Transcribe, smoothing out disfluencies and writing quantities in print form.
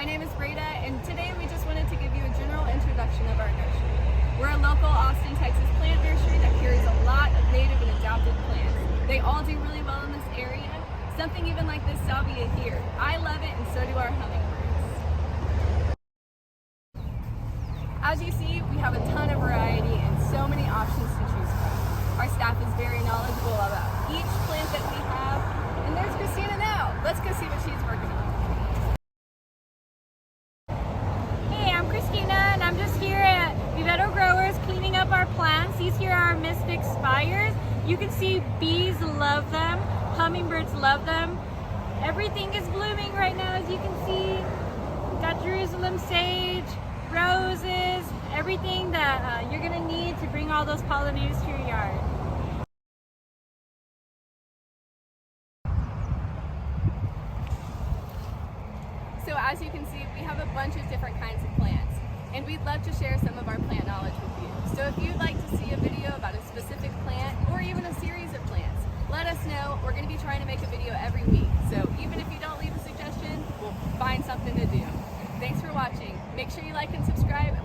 name is Breda, and today we just wanted to give you a general introduction of our nursery. We're a local Austin, Texas plant nursery that carries a lot of native and adapted plants. They all do really well in this area. Something even like this salvia here. I love it, and so do our hummingbirds. As you see, we have a ton of variety and so many options to choose from. Our staff is very knowledgeable about each plant that we have. And there's Christina now. Let's go see what she's working on. Hey, I'm Christina, and I'm just here at Vivetto Growers cleaning up our plants. These here are Mystic Spires. You can see bees love them, hummingbirds love them. Everything is blooming right now, as you can see. We've got Jerusalem sage, roses, everything that you're gonna need to bring all those pollinators to your yard. So as you can see, we have a bunch of different kinds of plants, and we'd love to share some of our plant knowledge with you. So if you'd like to see a video about a specific plant, or even a series of plants, let us know. We're gonna be trying to make a video every week. So even if you don't leave a suggestion, we'll find something to do. Thanks for watching. Make sure you like and subscribe,